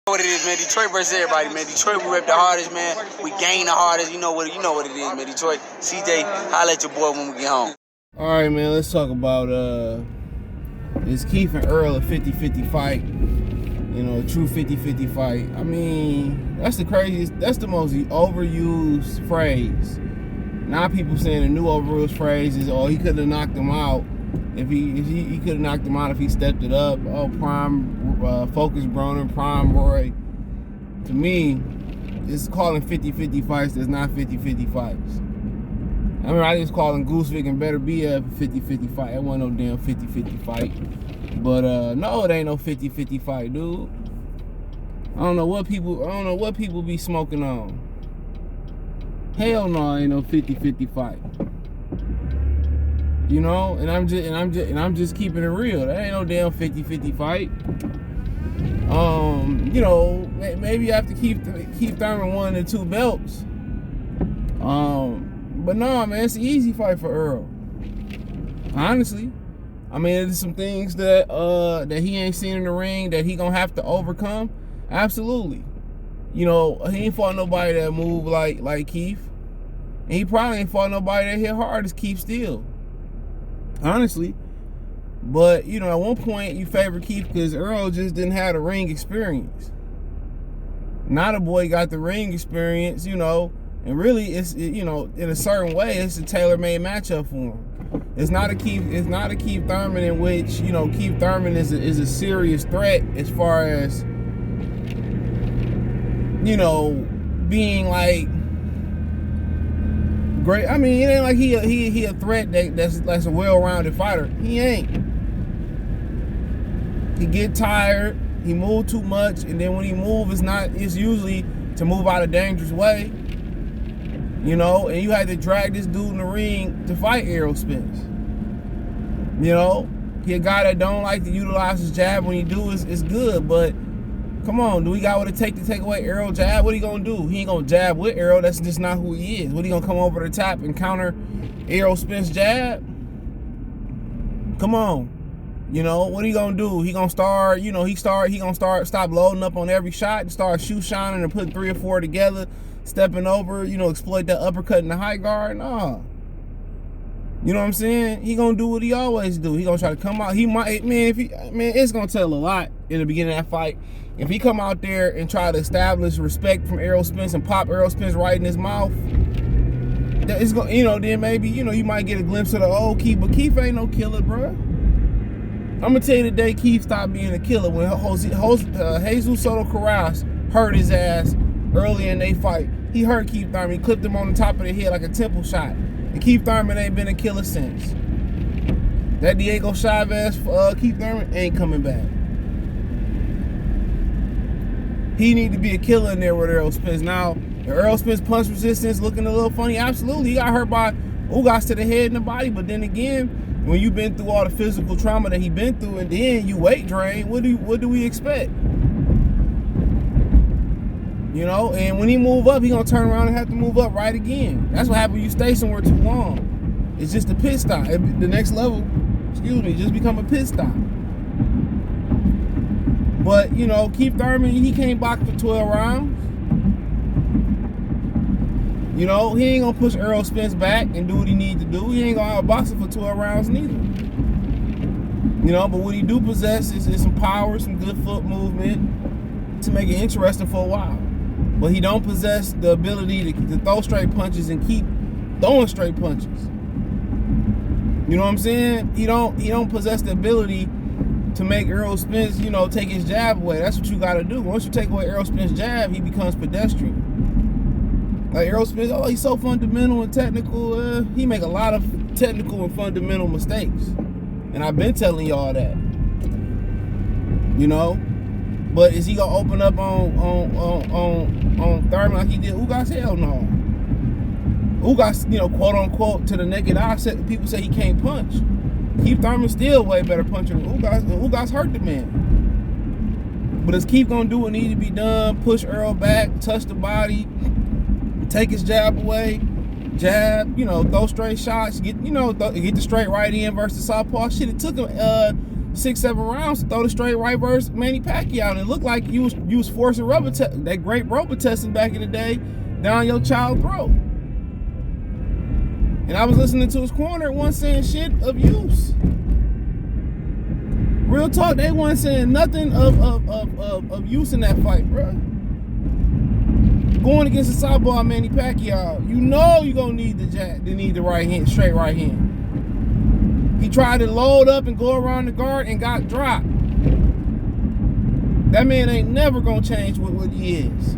What it is, man. Detroit versus everybody, man. Detroit, we rep the hardest, man. We gain the hardest. You know what it is, man. Detroit, CJ, holla at your boy when we get home. All right, man. Let's talk about this Keith and Errol a 50-50 fight. You know, a true 50-50 fight. I mean, that's the craziest. That's the most overused phrase. Now people saying the new overused phrase is, "Oh, he could have knocked him out if he could have knocked him out if he stepped it up." Oh, prime Focus Broner, prime Roy. To me, it's calling 50-50 fights that's not 50-50 fights. I mean, I just calling Goosevick and Better Be a 50-50 fight. That wasn't no damn 50-50 fight. But no, it ain't no 50-50 fight, dude. I don't know what people be smoking on. Hell no, ain't no 50-50 fight. You know, and I'm just keeping it real. That ain't no damn 50-50 fight. You know, maybe you have to keep Thurman 1 and 2 belts. But no, man, it's an easy fight for Errol. Honestly, I mean, there's some things that he ain't seen in the ring that he gonna have to overcome. Absolutely. You know, he ain't fought nobody that move like Keith, and he probably ain't fought nobody that hit hard as Keith still. Honestly. But, you know, at one point you favored Keith because Errol just didn't have the ring experience. Now the boy got the ring experience, you know, and really it's, you know, in a certain way it's a tailor-made matchup for him. It's not a Keith Thurman in which, you know, Keith Thurman is a serious threat as far as, you know, being like great. I mean, it ain't like he a threat that's a well-rounded fighter. He ain't. He get tired, he move too much, and then when he move, it's usually to move out of dangerous way. You know, and you had to drag this dude in the ring to fight Errol Spence. You know, he a guy that don't like to utilize his jab. When he do, it's good, but come on, do we got what it take to take away Errol jab? What he gonna do? He ain't gonna jab with Errol. That's just not who he is. What, he gonna come over the top and counter Errol Spence jab? Come on. You know, what he gonna do? He gonna start, you know, stop loading up on every shot and start shoe shining and put 3 or 4 together, stepping over, you know, exploit that uppercut in the high guard. Nah. You know what I'm saying? He gonna do what he always do. He gonna try to come out. He might, man, it's gonna tell a lot in the beginning of that fight. If he come out there and try to establish respect from Errol Spence and pop Errol Spence right in his mouth, it's gonna, you know, then maybe, you know, you might get a glimpse of the old Keith, but Keith ain't no killer, bruh. I'm gonna tell you the day Keith stopped being a killer, when Jesus Soto Corrales hurt his ass early in their fight. He hurt Keith Thurman. He clipped him on the top of the head like a temple shot. And Keith Thurman ain't been a killer since. That Diego Chavez Keith Thurman ain't coming back. He need to be a killer in there with Errol Spence. Now, the Errol Spence punch resistance looking a little funny. Absolutely, he got hurt by Ugas to the head and the body. But then again, when you've been through all the physical trauma that he been through, and then you weight drain, what do we expect? You know, and when he move up, he gonna turn around and have to move up right again. That's what happens when you stay somewhere too long. It's just a pit stop. The next level, just become a pit stop. But, you know, Keith Thurman, he can't box for 12 rounds. You know, he ain't gonna push Errol Spence back and do what he need to do. He ain't gonna outbox him for 12 rounds neither. You know, but what he do possess is some power, some good foot movement to make it interesting for a while. But he don't possess the ability to throw straight punches and keep throwing straight punches. You know what I'm saying? He don't possess the ability to make Errol Spence, you know, take his jab away. That's what you got to do. Once you take away Errol Spence's jab, he becomes pedestrian. Like Errol Spence, oh, he's so fundamental and technical. He make a lot of technical and fundamental mistakes, and I've been telling y'all that. You know, but is he gonna open up on Thurman like he did Ugas? Hell no. Ugas, you know, quote unquote, to the naked eye, people say he can't punch. Keith Thurman still way better puncher than Ugas, and Ugas hurt the man. But is Keith gonna do what need to be done? Push Errol back, touch the body, take his jab away, you know, throw straight shots, get the straight right in versus southpaw. Shit, it took him 6-7 rounds to throw the straight right versus Manny Pacquiao, and it looked like you was forcing that great rubber testing back in the day down your child's throat. And I was listening to his corner, and wasn't saying shit of use. Real talk, they wasn't saying nothing of use in that fight, bro. Going against a southpaw Manny Pacquiao, you know you're gonna need the right hand, straight right hand. He tried to load up and go around the guard and got dropped. That man ain't never gonna change what he is.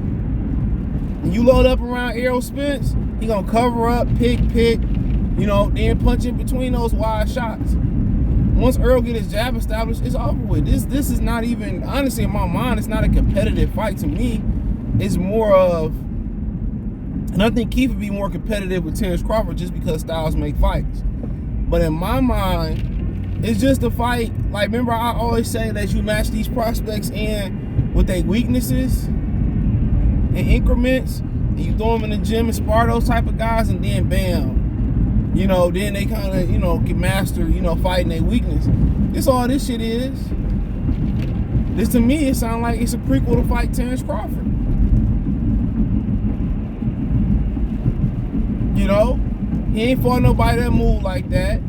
When you load up around Errol Spence, he gonna cover up, pick, then punch in between those wide shots. Once Errol get his jab established, it's over with. This is not even, honestly, in my mind, it's not a competitive fight to me. It's more of, and I think Keith would be more competitive with Terrence Crawford just because styles make fights. But in my mind, it's just a fight. Like, remember I always say that you match these prospects in with their weaknesses in increments, and you throw them in the gym and spar those type of guys, and then bam. Then they kind of, get master, fighting their weakness. This all this shit is. This to me, it sounds like it's a prequel to fight Terrence Crawford. He ain't fought nobody that move like that.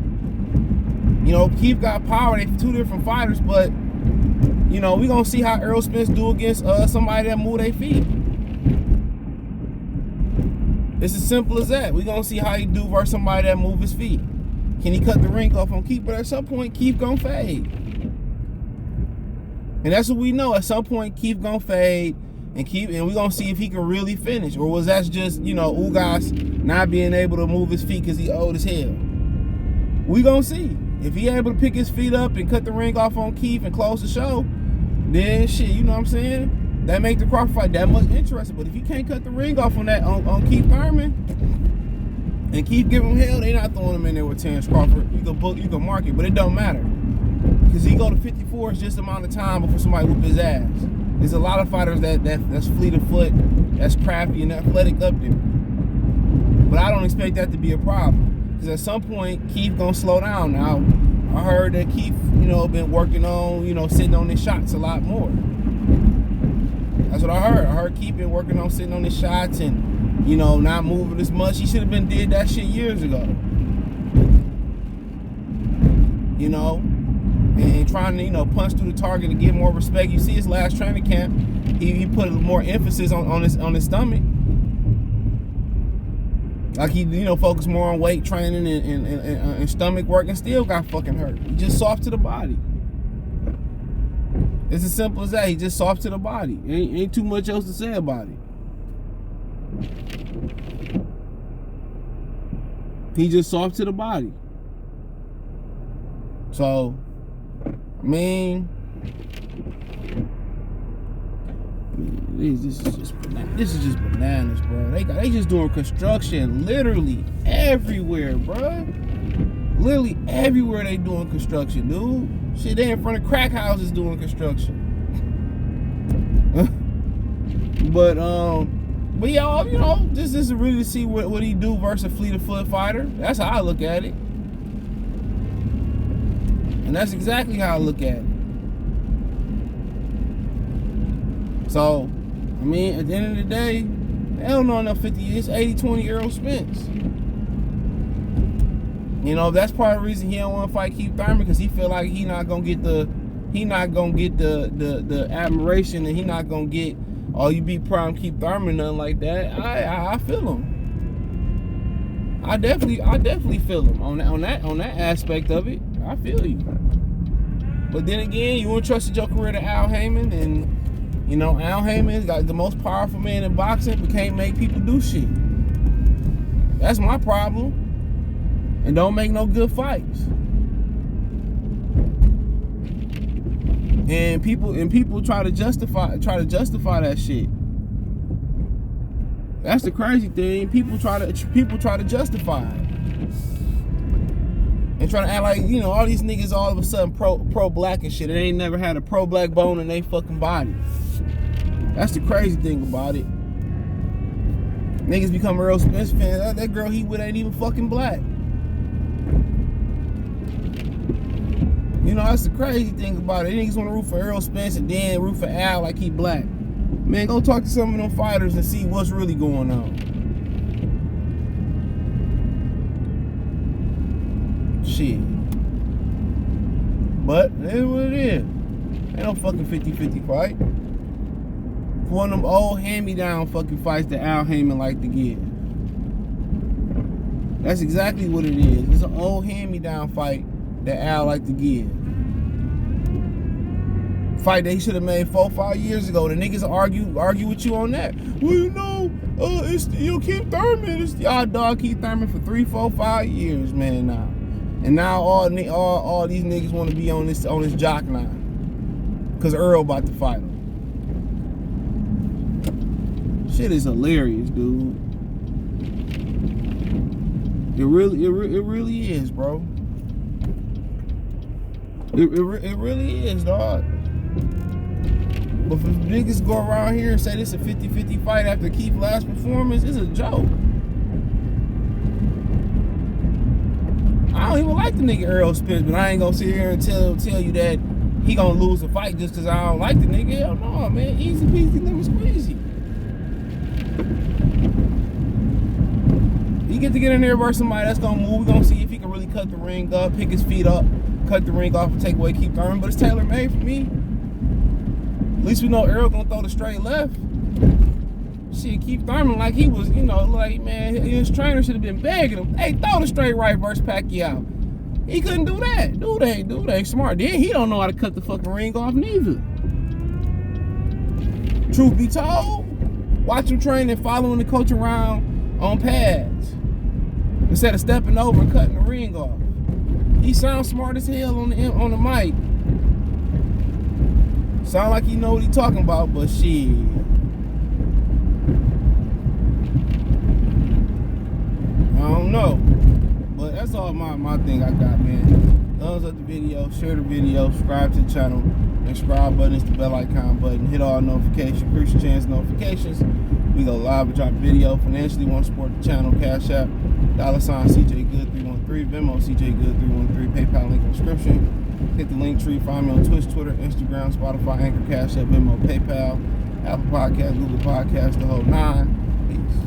Keith got power. They two different fighters, but, we gonna see how Errol Spence do against somebody that move their feet. It's as simple as that. We're going to see how he do versus somebody that move his feet. Can he cut the ring off on Keith? But at some point, Keith going to fade. And that's what we know. At some point, Keith going to fade. And we're going to see if he can really finish. Or was that just, Ugas not being able to move his feet because he old as hell? We're going to see. If he able to pick his feet up and cut the ring off on Keith and close the show, then shit, you know what I'm saying? That make the Crawford fight that much interesting. But if you can't cut the ring off on Keith Thurman and keep giving him hell, they not throwing him in there with Terrence Crawford. You can mark it, but it don't matter. Because he go to 54 is just the amount of time before somebody whoop his ass. There's a lot of fighters that's fleet of foot, that's crafty and athletic up there. But I don't expect that to be a problem. Because at some point, Keith gonna slow down. Now, I heard that Keith, been working on, sitting on his shots a lot more. That's what I heard. I heard Keith been working on sitting on his shots and, not moving as much. He should have been did that shit years ago. And trying to, punch through the target and get more respect. You see his last training camp, he put more emphasis on his stomach. Like he, focused more on weight training and stomach work, and still got fucking hurt. He just soft to the body. It's as simple as that. He just soft to the body. Ain't too much else to say about it. He just soft to the body. So, this is just bananas, bro. They just doing construction literally everywhere, bro. Literally everywhere they doing construction, dude. Shit, they in front of crack houses doing construction. but y'all, this is really to see what he do versus a fleet of foot fighter. That's how I look at it. And that's exactly how I look at it. So, at the end of the day, they don't know enough 50 years. 80-20 Errol Spence. That's part of the reason he don't want to fight Keith Thurman, because he feel like he not gonna get the admiration, and he not gonna get, oh, you beat prime Keith Thurman, nothing like that. I feel him. I definitely feel him on that aspect of it. I feel you. But then again, you entrusted your career to Al Heyman, and Al Heyman got the most powerful man in boxing, but can't make people do shit. That's my problem. And don't make no good fights. And people try to justify that shit. That's the crazy thing. People try to justify it. And try to act like, all these niggas all of a sudden pro black and shit. They ain't never had a pro black bone in their fucking body. That's the crazy thing about it. Niggas become Errol Spence fans. That girl he with ain't even fucking black. You know, that's the crazy thing about it. Niggas want to root for Errol Spence and then root for Al like he black. Man, go talk to some of them fighters and see what's really going on. Shit. But it is what it is. Ain't no fucking 50-50 fight. One of them old hand-me-down fucking fights that Al Heyman like to give. That's exactly what it is. It's an old hand-me-down fight that Al like to give. Fight that he should have made 4 or 5 years ago. The niggas argue with you on that. Well, you know, it's Keith Thurman. It's y'all dog Keith Thurman for 3, 4, 5 years, man. Now, and now all these niggas want to be on this jock line, cause Errol about to fight him. Shit is hilarious, dude. It really is, bro. It really is, dog. But if niggas go around here and say this is a 50-50 fight after Keith's last performance, it's a joke. I don't even like the nigga Errol Spence, but I ain't gonna sit here and tell you that he gonna lose a fight just cause I don't like the nigga. Hell no, man. Easy peasy, lemon squeezy. He get to get in there versus somebody that's gonna move. We're gonna see if he can really cut the ring up, pick his feet up, cut the ring off, and take away Keith Thurman. But it's tailor made for me. At least we know Errol gonna throw the straight left. Shit, Keith Thurman like he was, you know, like, man, his trainer should have been begging him, hey, throw the straight right versus Pacquiao. He couldn't do that. Dude ain't smart. Then he don't know how to cut the fucking ring off neither. Truth be told, watch him train and following the coach around on pads instead of stepping over and cutting the ring off. He sounds smart as hell on the mic. Sound like he know what he talking about, but shit. I don't know. But that's all my thing I got, man. Thumbs up the video, share the video, subscribe to the channel. And subscribe button is the bell icon button. Hit all notifications, increase your chance notifications. We go live and drop video. Financially want to support the channel, Cash App, $sign CJ Good 313, Venmo CJ Good 313, PayPal link in the description. Hit the link tree, find me on Twitch, Twitter, Instagram, Spotify, Anchor, Cash App, Venmo, PayPal, Apple Podcasts, Google Podcasts, the whole 9. Peace.